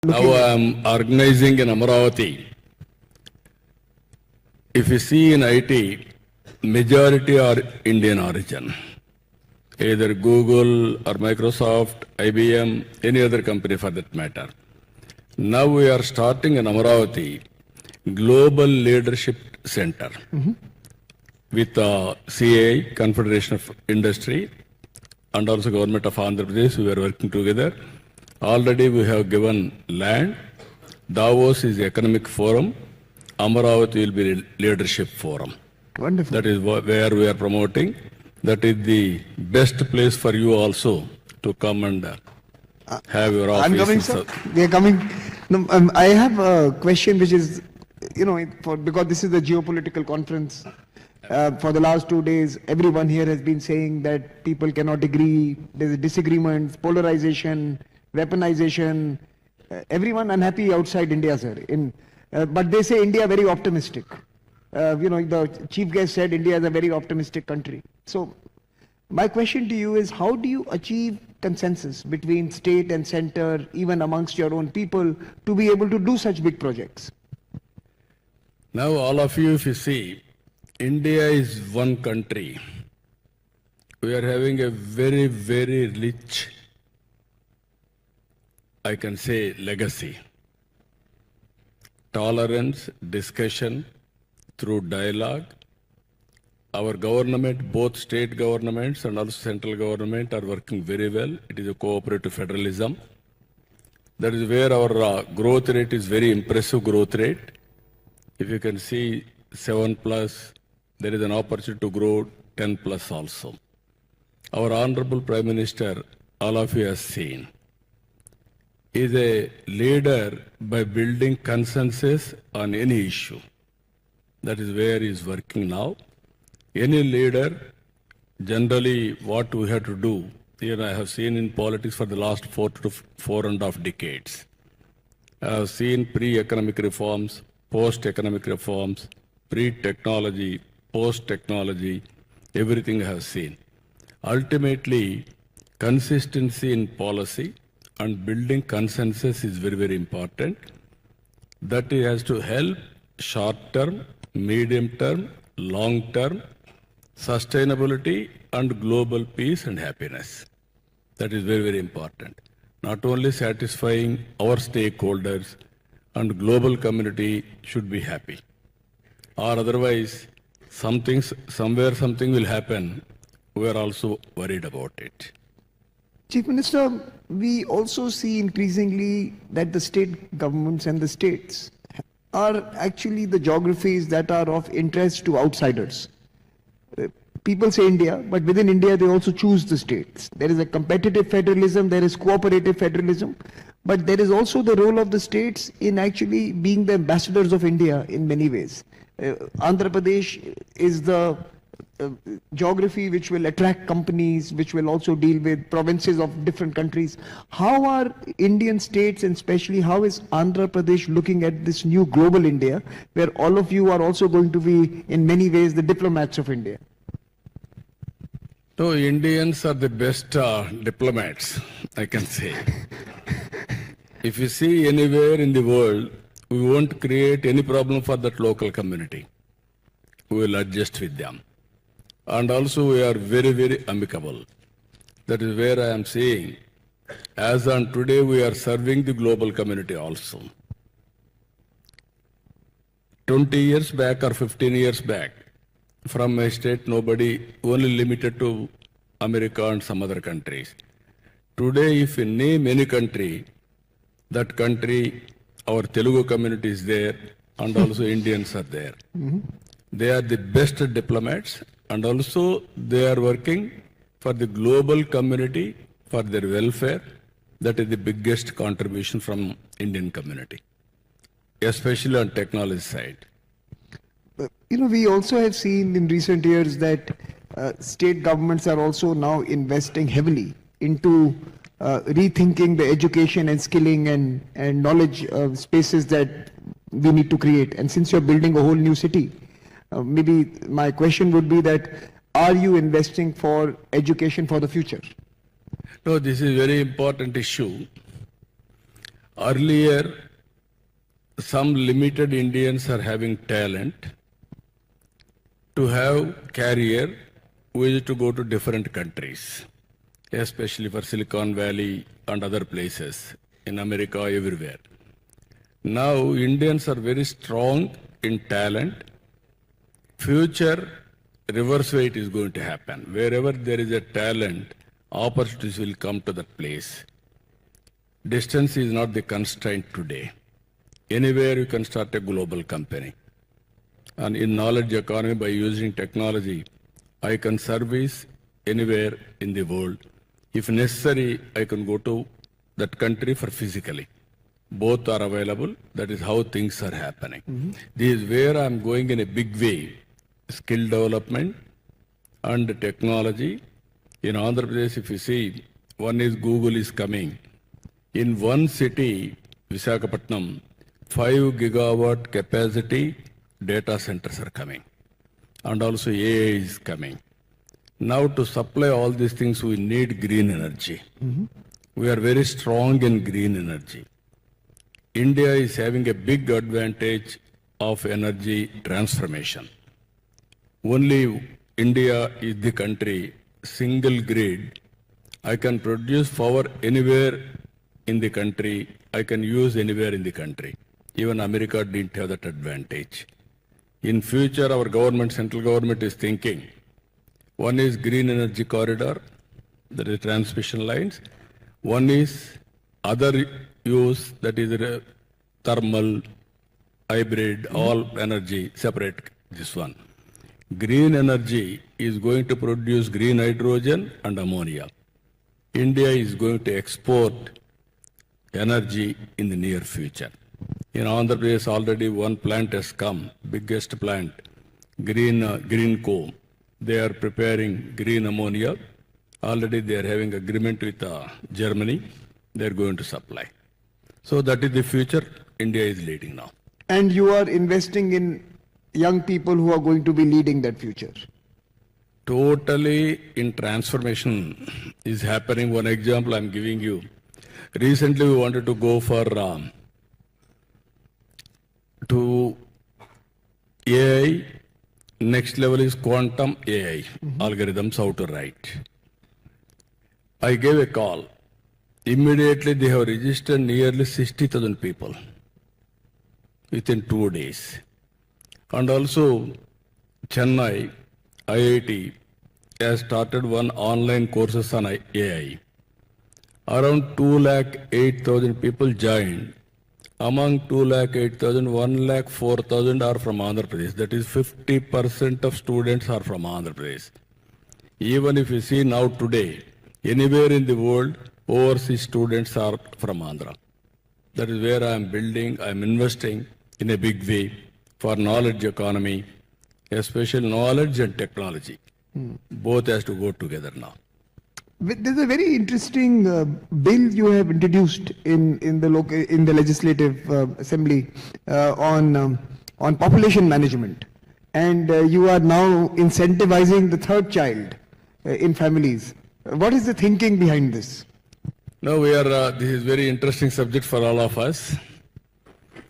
Now I am organizing in Amaravati. If you see in IT, majority are Indian origin. Either Google or Microsoft, IBM, any other company for that matter. Now we are starting in Amaravati Global Leadership Center with CAI, Confederation of Industry, and also Government of Andhra Pradesh. We are working together. Already we have given land. Davos is the economic forum. Amaravati will be leadership forum. Wonderful. That is where we are promoting. That is the best place for you also to come and have your office. I'm coming, sir. We are coming. No, I have a question which is, because this is the geopolitical conference. For the last 2 days, everyone here has been saying that people cannot agree. There's disagreements, polarization, weaponization. Everyone unhappy outside India, sir. But they say India very optimistic. The chief guest said India is a very optimistic country. So my question to you is, how do you achieve consensus between state and center, even amongst your own people, to be able to do such big projects? Now all of you, if you see, India is one country. We are having a very, very rich, I can say, legacy. Tolerance, discussion, through dialogue. Our government, both state governments and also central government, are working very well. It is a cooperative federalism. That is where our growth rate is very impressive growth rate. If you can see 7+, there is an opportunity to grow 10+ also. Our Honorable Prime Minister, all of you have seen, is a leader by building consensus on any issue. That is where he is working now. Any leader, generally what we have to do, I have seen in politics for the last 4.5 decades. I have seen pre-economic reforms, post-economic reforms, pre-technology, post-technology, everything I have seen. Ultimately, consistency in policy and building consensus is very, very important. That has to help short-term, medium-term, long-term, sustainability and global peace and happiness. That is very, very important. Not only satisfying our stakeholders and global community should be happy. Or otherwise, somewhere something will happen, we are also worried about it. Chief Minister, we also see increasingly that the state governments and the states are actually the geographies that are of interest to outsiders. People say India, but within India they also choose the states. There is a competitive federalism, there is cooperative federalism, but there is also the role of the states in actually being the ambassadors of India in many ways. Andhra Pradesh is the geography which will attract companies, which will also deal with provinces of different countries. How are Indian states, and especially how is Andhra Pradesh looking at this new global India, where all of you are also going to be in many ways the diplomats of India? So Indians are the best diplomats, I can say. If you see anywhere in the world, we won't create any problem for that local community. We will adjust with them. And also we are very, very amicable. That is where I am saying, as on today we are serving the global community also. 20 years back or 15 years back, from my state, nobody, only limited to America and some other countries. Today, if you name any country, that country, our Telugu community is there, and also Indians are there. They are the best diplomats, and also they are working for the global community, for their welfare. That is the biggest contribution from Indian community, especially on technology side. We also have seen in recent years that state governments are also now investing heavily into rethinking the education and skilling and knowledge spaces that we need to create. And since you're building a whole new city, maybe my question would be that, are you investing for education for the future? No, this is a very important issue. Earlier, some limited Indians are having talent to have career, who is to go to different countries, especially for Silicon Valley and other places, in America, everywhere. Now, Indians are very strong in talent. Future, reverse way it is going to happen. Wherever there is a talent, opportunities will come to that place. Distance is not the constraint today. Anywhere you can start a global company. And in knowledge economy, by using technology, I can service anywhere in the world. If necessary, I can go to that country for physically. Both are available. That is how things are happening. This is where I'm going in a big way. Skill development and technology. In Andhra Pradesh, if you see, one is Google is coming. In one city, Visakhapatnam, 5 gigawatt capacity data centers are coming. And also AI is coming. Now to supply all these things, we need green energy. We are very strong in green energy. India is having a big advantage of energy transformation. Only India is the country, single grid. I can produce power anywhere in the country. I can use anywhere in the country. Even America didn't have that advantage. In future, our government, central government is thinking, one is green energy corridor, that is transmission lines. One is other use, that is thermal, hybrid, all energy, separate this one. Green energy is going to produce green hydrogen and ammonia. India is going to export energy in the near future. In Andhra Pradesh, already one plant has come, biggest plant, Green Co. They are preparing green ammonia. Already they are having agreement with Germany. They are going to supply. So that is the future India is leading now. And you are investing in young people who are going to be leading that future. Totally in transformation is happening. One example I'm giving you. Recently we wanted to go for to AI. Next level is quantum AI, algorithms how to write. I gave a call. Immediately they have registered nearly 60,000 people within 2 days. And also Chennai, IIT has started one online courses on AI. Around 208,000 people joined. Among 208,000, 104,000 are from Andhra Pradesh. That is 50% of students are from Andhra Pradesh. Even if you see now today, anywhere in the world, overseas students are from Andhra. That is where I am building, I am investing in a big way for knowledge economy, especially knowledge and technology. Both has to go together now. There's a very interesting bill you have introduced in the legislative assembly on population management, and you are now incentivizing the third child in families. What is the thinking behind this? No, we are. This is very interesting subject for all of us.